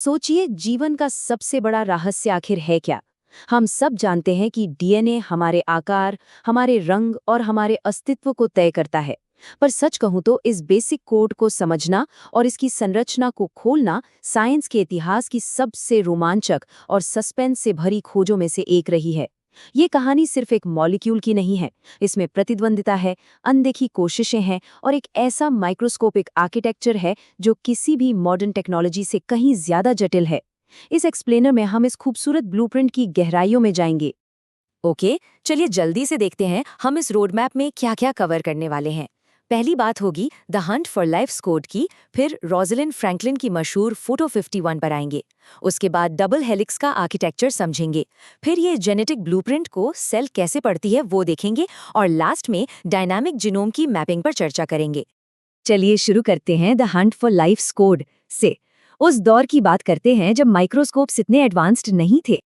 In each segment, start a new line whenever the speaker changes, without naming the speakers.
सोचिए, जीवन का सबसे बड़ा रहस्य आखिर है क्या? हम सब जानते हैं कि डीएनए हमारे आकार, हमारे रंग और हमारे अस्तित्व को तय करता है। पर सच कहूं तो इस बेसिक कोड को समझना और इसकी संरचना को खोलना साइंस के इतिहास की सबसे रोमांचक और सस्पेंस से भरी खोजों में से एक रही है। ये कहानी सिर्फ एक मॉलिक्यूल की नहीं है। इसमें प्रतिद्वंदिता है, अनदेखी कोशिशें हैं और एक ऐसा माइक्रोस्कोपिक आर्किटेक्चर है जो किसी भी मॉडर्न टेक्नोलॉजी से कहीं ज्यादा जटिल है। इस एक्सप्लेनर में हम इस खूबसूरत ब्लूप्रिंट की गहराइयों में जाएंगे।
ओके, चलिए जल्दी से देखते हैं हम इस रोड मैप में क्या क्या कवर करने वाले हैं। पहली बात होगी the Hunt for life squad की, फिर रोजलिन फ्रैंकलिन की मशहूर फोटो 51 पर आएंगे। उसके बाद डबल हेलिक्स का आर्किटेक्चर समझेंगे, फिर ये जेनेटिक ब्लूप्रिंट को सेल कैसे पढ़ती है वो देखेंगे, और लास्ट में डायनामिक जीनोम की मैपिंग पर चर्चा करेंगे।
चलिए शुरू करते हैं the Hunt for life squad से। उस दौर की बात करते हैं जब माइक्रोस्कोप्स इतने एडवांस्ड नहीं थे।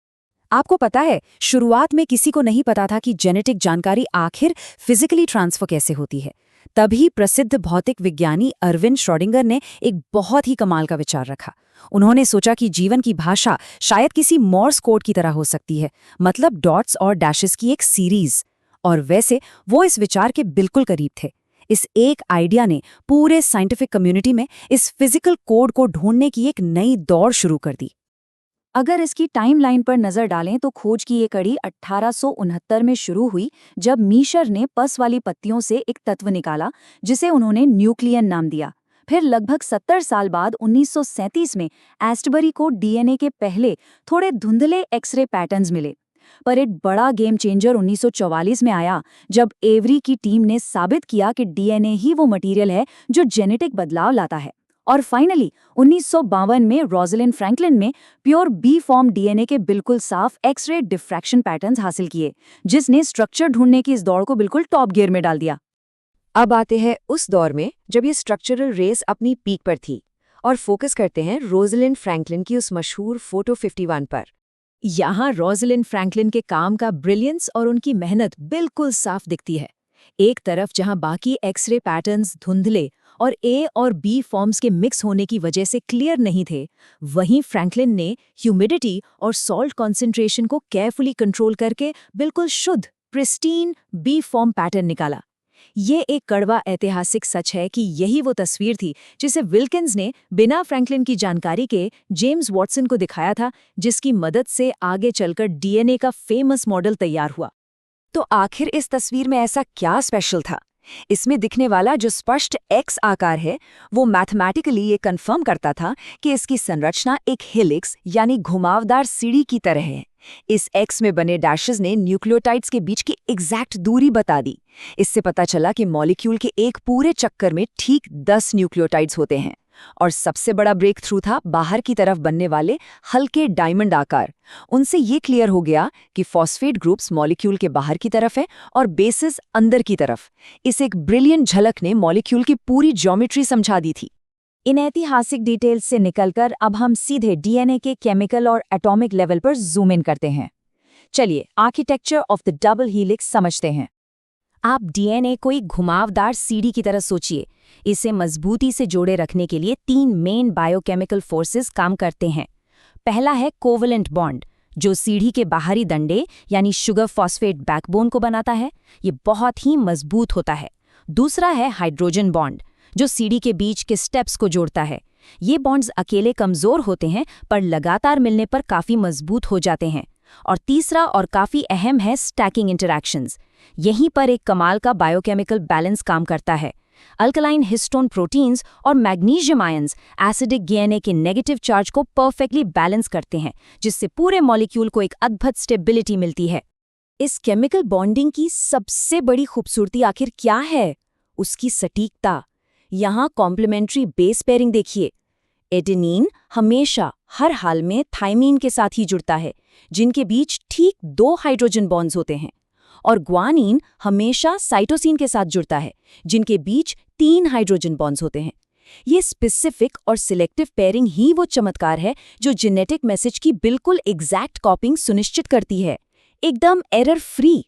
आपको पता है, शुरुआत में किसी को नहीं पता था कि जेनेटिक जानकारी आखिर फिजिकली ट्रांसफर कैसे होती है। तभी प्रसिद्ध भौतिक विज्ञानी अरविंद श्रोडिंगर ने एक बहुत ही कमाल का विचार रखा। उन्होंने सोचा कि जीवन की भाषा शायद किसी मॉर्स कोड की तरह हो सकती है, मतलब डॉट्स और डैशेस की एक सीरीज। और वैसे वो इस विचार के बिल्कुल करीब थे। इस एक आइडिया ने पूरे साइंटिफिक कम्युनिटी में इस फिजिकल कोड को ढूंढने की एक नई दौड़ शुरू कर दी।
अगर इसकी टाइमलाइन पर नजर डालें तो खोज की ये कड़ी 1869 में शुरू हुई, जब मीशर ने पस वाली पत्तियों से एक तत्व निकाला जिसे उन्होंने न्यूक्लियन नाम दिया। फिर लगभग 70 साल बाद 1937 में एस्टबरी को डीएनए के पहले थोड़े धुंधले एक्सरे पैटर्न्स मिले। पर एक बड़ा गेम चेंजर 1944 में आया, जब एवरी की टीम ने साबित किया कि डीएनए ही वो मटेरियल है जो जेनेटिक बदलाव लाता है। और फाइनली 1952 में रोजलिन फ्रैंकलिन ने प्योर बी फॉर्म डीएनए के बिल्कुल साफ एक्स-रे डिफ्रैक्शन पैटर्न्स हासिल किए, जिसने स्ट्रक्चर ढूंढने की इस दौड़ को बिल्कुल टॉप गियर में डाल दिया। अब आते हैं उस दौर में जब ये स्ट्रक्चरल रेस अपनी पीक पर थी, और फोकस करते हैं रोजलिन फ्रैंकलिन की उस मशहूर फोटो 51 पर। यहाँ रोजलिन फ्रैंकलिन के काम का ब्रिलियंस और उनकी मेहनत बिल्कुल साफ दिखती है। एक तरफ जहां बाकी एक्सरे पैटर्न्स धुंधले और ए और बी फॉर्म्स के मिक्स होने की वजह से क्लियर नहीं थे, वहीं फ्रैंकलिन ने ह्यूमिडिटी और सॉल्ट कॉन्सेंट्रेशन को केयरफुली कंट्रोल करके बिल्कुल शुद्ध प्रिस्टीन बी फॉर्म पैटर्न निकाला। ये एक कड़वा ऐतिहासिक सच है कि यही वो तस्वीर थी जिसे विल्किंस ने बिना फ्रैंकलिन की जानकारी के जेम्स वॉटसन को दिखाया था, जिसकी मदद से आगे चलकर डीएनए का फेमस मॉडल तैयार हुआ। तो आखिर इस तस्वीर में ऐसा क्या स्पेशल था? इसमें दिखने वाला जो स्पष्ट एक्स आकार है, वो मैथमेटिकली ये कंफर्म करता था कि इसकी संरचना एक हेलिक्स यानी घुमावदार सीढ़ी की तरह है। इस एक्स में बने डैशेस ने न्यूक्लियोटाइड्स के बीच की एग्जैक्ट दूरी बता दी। इससे पता चला कि मॉलिक्यूल के एक पूरे चक्कर में ठीक 10 न्यूक्लियोटाइड्स होते हैं। और सबसे बड़ा ब्रेक थ्रू था बाहर की तरफ बनने वाले हल्के डायमंड आकार। उनसे ये क्लियर हो गया कि फॉस्फेट ग्रुप्स मॉलिक्यूल के बाहर की तरफ है और बेसिस अंदर की तरफ। इस एक ब्रिलियंट झलक ने मॉलिक्यूल की पूरी ज्योमेट्री समझा दी थी। इन ऐतिहासिक डिटेल्स से निकलकर अब हम सीधे डीएनए के केमिकल और एटॉमिक लेवल पर जूम इन करते हैं। चलिए architecture of the double helix समझते हैं। आप डीएनए को एक घुमावदार सीढ़ी की तरह सोचिए। इसे मजबूती से जोड़े रखने के लिए 3 मेन बायोकेमिकल फोर्सेस काम करते हैं। पहला है कोवलेंट बॉन्ड, जो सीढ़ी के बाहरी डंडे यानी शुगर फॉस्फेट बैकबोन को बनाता है। ये बहुत ही मजबूत होता है। दूसरा है हाइड्रोजन बॉन्ड, जो सीढ़ी के बीच के स्टेप्स को जोड़ता है। ये बॉन्ड्स अकेले कमजोर होते हैं, पर लगातार मिलने पर काफी मजबूत हो जाते हैं। और तीसरा और काफी अहम है स्टैकिंग इंटरैक्शंस। यहीं पर एक कमाल का बायोकेमिकल बैलेंस काम करता है। अल्कलाइन हिस्टोन प्रोटीन्स और मैग्नीशियम आयंस एसिडिक डीएनए के नेगेटिव चार्ज को परफेक्टली बैलेंस करते हैं, जिससे पूरे मॉलिक्यूल को एक अद्भुत स्टेबिलिटी मिलती है। इस केमिकल बॉन्डिंग की सबसे बड़ी खूबसूरती आखिर क्या है? उसकी सटीकता। यहाँ कॉम्प्लीमेंट्री बेस पेयरिंग देखिए। एडेनिन हमेशा हर हाल में थाइमीन के साथ ही जुड़ता है, जिनके बीच ठीक 2 हाइड्रोजन बॉन्ड्स होते हैं। और ग्वानिन हमेशा साइटोसिन के साथ जुड़ता है, जिनके बीच 3 हाइड्रोजन बॉन्ड्स होते हैं। ये स्पेसिफिक और सिलेक्टिव पेयरिंग ही वो चमत्कार है जो जेनेटिक मैसेज की बिल्कुल एग्जैक्ट कॉपिंग सुनिश्चित करती है, एकदम एरर फ्री।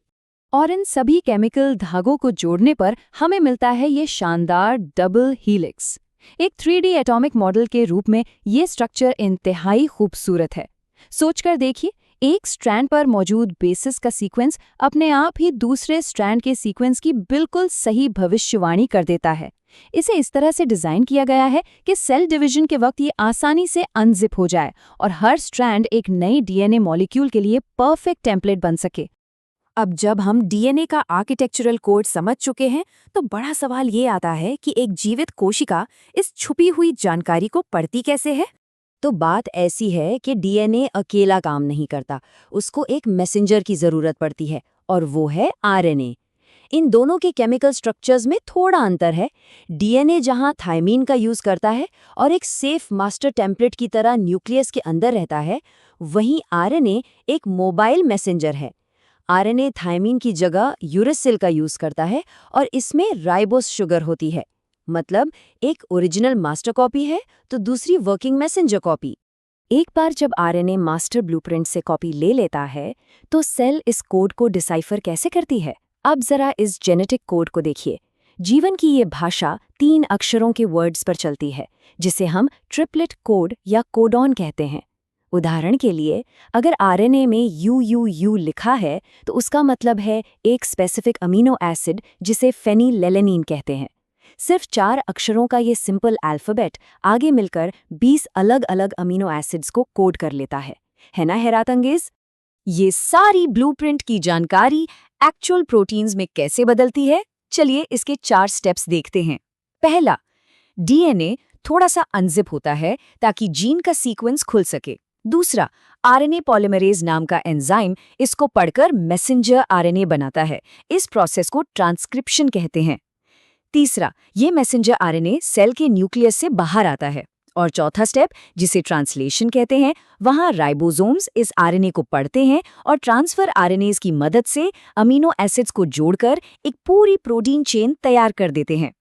और इन सभी केमिकल धागों को जोड़ने पर हमें मिलता है ये शानदार डबल हीलिक्स।
एक 3D एटॉमिक मॉडल के रूप में ये स्ट्रक्चर इंतहाई खूबसूरत है। सोचकर देखिए, एक स्ट्रैंड पर मौजूद बेसिस का सीक्वेंस अपने आप ही दूसरे स्ट्रैंड के सीक्वेंस की बिल्कुल सही भविष्यवाणी कर देता है। इसे इस तरह से डिजाइन किया गया है कि सेल डिवीजन के वक्त ये आसानी से अनजिप हो जाए और हर स्ट्रैंड एक नई डीएनए मॉलिक्यूल के लिए परफेक्ट टेम्पलेट बन सके। अब जब हम डीएनए का आर्किटेक्चरल कोड समझ चुके हैं, तो बड़ा सवाल ये आता है कि एक जीवित कोशिका इस छुपी हुई जानकारी को पढ़ती कैसे है? तो बात ऐसी है कि डीएनए अकेला काम नहीं करता, उसको एक मैसेंजर की जरूरत पड़ती है, और वो है आरएनए। इन दोनों के केमिकल स्ट्रक्चर्स में थोड़ा अंतर है। डीएनए जहां थायमीन का यूज करता है और एक सेफ मास्टर टेम्पलेट की तरह न्यूक्लियस के अंदर रहता है, वहीं आरएनए एक मोबाइल मैसेंजर है। आरएनए थायमीन की जगह यूरेसिल का यूज करता है और इसमें राइबोस शुगर होती है। मतलब एक ओरिजिनल मास्टर कॉपी है तो दूसरी वर्किंग मैसेंजर कॉपी। एक बार जब आरएनए मास्टर ब्लूप्रिंट से कॉपी ले लेता है, तो सेल इस कोड को डिसाइफर कैसे करती है? अब जरा इस जेनेटिक कोड को देखिए। जीवन की ये भाषा 3 अक्षरों के वर्ड्स पर चलती है, जिसे हम ट्रिपलेट कोड या कोडॉन कहते हैं। उदाहरण के लिए, अगर आरएनए में UUU लिखा है, तो उसका मतलब है एक स्पेसिफिक अमीनो एसिड जिसे फेनिलैलेनिन कहते हैं। सिर्फ 4 अक्षरों का ये सिंपल अल्फाबेट आगे मिलकर 20 अलग अलग अमीनो एसिड्स को कोड कर लेता है ना हैरत अंगेज? ये सारी ब्लूप्रिंट की जानकारी एक्चुअल प्रोटीन्स में कैसे बदलती है? चलिए इसके 4 स्टेप्स देखते हैं। पहला, डीएनए थोड़ा सा अनजिप होता है ताकि जीन का सीक्वेंस खुल सके। दूसरा, आरएनए पॉलीमरेज नाम का एंजाइम इसको पढ़कर मैसेंजर आरएनए बनाता है। इस प्रोसेस को ट्रांसक्रिप्शन कहते हैं। तीसरा, ये मैसेंजर आरएनए सेल के न्यूक्लियस से बाहर आता है। और चौथा स्टेप, जिसे ट्रांसलेशन कहते हैं, वहां राइबोसोम्स इस आरएनए को पढ़ते हैं और ट्रांसफर आरएनएज की मदद से अमीनो एसिड्स को जोड़कर एक पूरी प्रोटीन चेन तैयार कर देते हैं।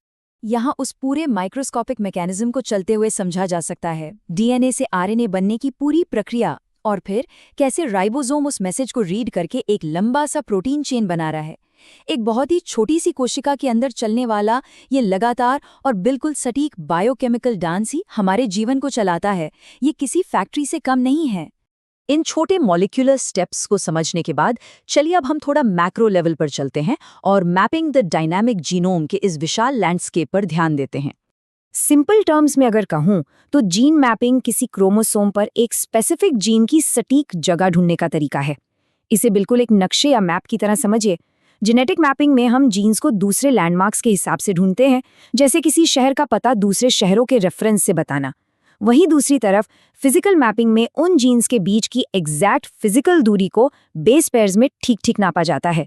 यहाँ उस पूरे माइक्रोस्कोपिक मैकेनिज्म को चलते हुए समझा जा सकता है, डीएनए से आरएनए बनने की पूरी प्रक्रिया, और फिर कैसे राइबोसोम उस मैसेज को रीड करके एक लंबा सा प्रोटीन चेन बना रहा है। एक बहुत ही छोटी सी कोशिका के अंदर चलने वाला ये लगातार और बिल्कुल सटीक बायोकेमिकल डांस ही हमारे जीवन को चलाता है। ये किसी फैक्ट्री से कम नहीं है। इन छोटे मॉलिक्यूलर स्टेप्स को समझने के बाद चलिए अब हम थोड़ा मैक्रो लेवल पर चलते हैं और मैपिंग द डायनामिक जीनोम के इस विशाल लैंडस्केप पर ध्यान देते हैं। सिंपल टर्म्स में अगर कहूं तो जीन मैपिंग किसी क्रोमोसोम पर एक स्पेसिफिक जीन की सटीक जगह ढूंढने का तरीका है। इसे बिल्कुल एक नक्शे या मैप की तरह समझिए। जेनेटिक मैपिंग में हम जीन्स को दूसरे लैंडमार्क्स के हिसाब से ढूंढते हैं, जैसे किसी शहर का पता दूसरे शहरों के रेफरेंस से बताना। वहीं दूसरी तरफ फिजिकल मैपिंग में उन जीन्स के बीच की एग्जैक्ट फिजिकल दूरी को बेस पेयर्स में ठीक-ठीक नापा जाता है।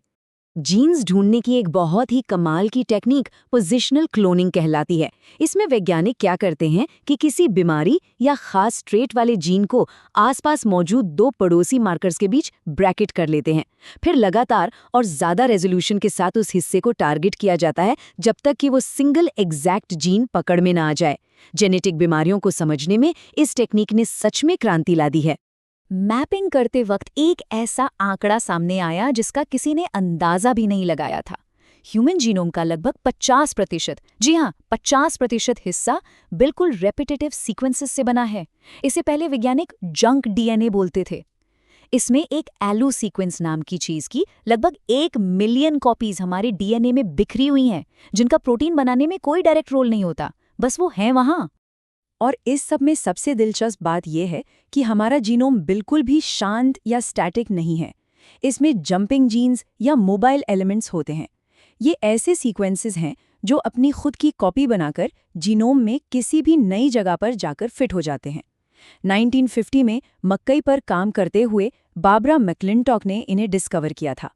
जीन्स ढूंढने की एक बहुत ही कमाल की टेक्निक पोजिशनल क्लोनिंग कहलाती है। इसमें वैज्ञानिक क्या करते हैं कि किसी बीमारी या खास ट्रेट वाले जीन को आसपास मौजूद 2 पड़ोसी मार्कर्स के बीच ब्रैकेट कर लेते हैं। फिर लगातार और ज्यादा रेजोल्यूशन के साथ उस हिस्से को टारगेट किया जाता है जब तक कि वो सिंगल एग्जैक्ट जीन पकड़ में ना आ जाए। जेनेटिक बीमारियों को समझने में इस टेक्निक ने सच में क्रांति ला दी है। मैपिंग करते वक्त एक ऐसा आंकड़ा सामने आया जिसका किसी ने अंदाजा भी नहीं लगाया था। ह्यूमन जीनोम का लगभग 50%, जी हाँ 50% हिस्सा बिल्कुल रेपिटेटिव सीक्वेंसेस से बना है। इसे पहले वैज्ञानिक जंक डीएनए बोलते थे। इसमें एक एलू सीक्वेंस नाम की चीज की लगभग 1 मिलियन कॉपीज हमारे डीएनए में बिखरी हुई हैं, जिनका प्रोटीन बनाने में कोई डायरेक्ट रोल नहीं होता, बस वो हैं वहां। और इस सब में सबसे दिलचस्प बात यह है कि हमारा जीनोम बिल्कुल भी शांत या स्टैटिक नहीं है। इसमें जंपिंग जीन्स या मोबाइल एलिमेंट्स होते हैं। ये ऐसे सीक्वेंसेस हैं जो अपनी खुद की कॉपी बनाकर जीनोम में किसी भी नई जगह पर जाकर फिट हो जाते हैं। 1950 में मक्कई पर काम करते हुए बारबरा मैक्लिंटॉक ने इन्हें डिस्कवर किया था।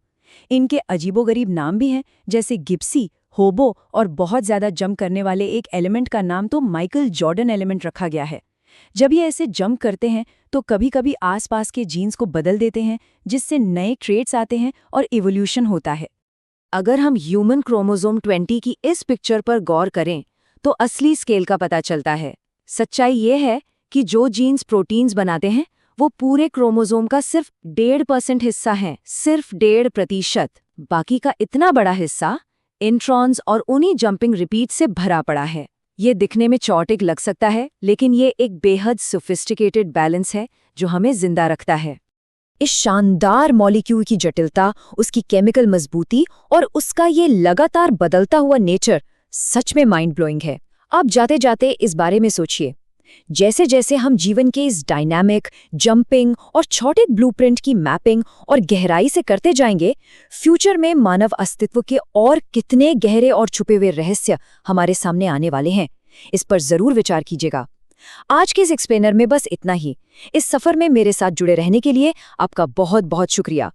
इनके अजीबोगरीब नाम भी हैं, जैसे गिप्सी, होबो और बहुत ज्यादा जंप करने वाले एक एलिमेंट का नाम तो माइकल जॉर्डन एलिमेंट रखा गया है। जब ये ऐसे जंप करते हैं तो कभी कभी आसपास के जीन्स को बदल देते हैं, जिससे नए ट्रेट्स आते हैं और इवोल्यूशन होता है। अगर हम ह्यूमन क्रोमोसोम 20 की इस पिक्चर पर गौर करें तो असली स्केल का पता चलता है। सच्चाई ये है कि जो जीन्स प्रोटीन्स बनाते हैं वो पूरे क्रोमोसोम का सिर्फ 1.5% हिस्सा है, सिर्फ 1.5%। बाकी का इतना बड़ा हिस्सा इंट्रॉन्स और उन्हीं जंपिंग रिपीट से भरा पड़ा है। ये दिखने में चॉटिक लग सकता है, लेकिन ये एक बेहद सोफिस्टिकेटेड बैलेंस है जो हमें जिंदा रखता है। इस शानदार मॉलिक्यूल की जटिलता, उसकी केमिकल मजबूती और उसका ये लगातार बदलता हुआ नेचर सच में माइंड ब्लोइंग है। अब जाते जाते इस बारे में सोचिए, जैसे जैसे हम जीवन के इस डायनामिक, जंपिंग और छोटे ब्लूप्रिंट की मैपिंग और गहराई से करते जाएंगे, फ्यूचर में मानव अस्तित्व के और कितने गहरे और छुपे हुए रहस्य हमारे सामने आने वाले हैं, इस पर जरूर विचार कीजिएगा। आज के इस एक्सप्लेनर में बस इतना ही। इस सफर में मेरे साथ जुड़े रहने के लिए आपका बहुत बहुत शुक्रिया।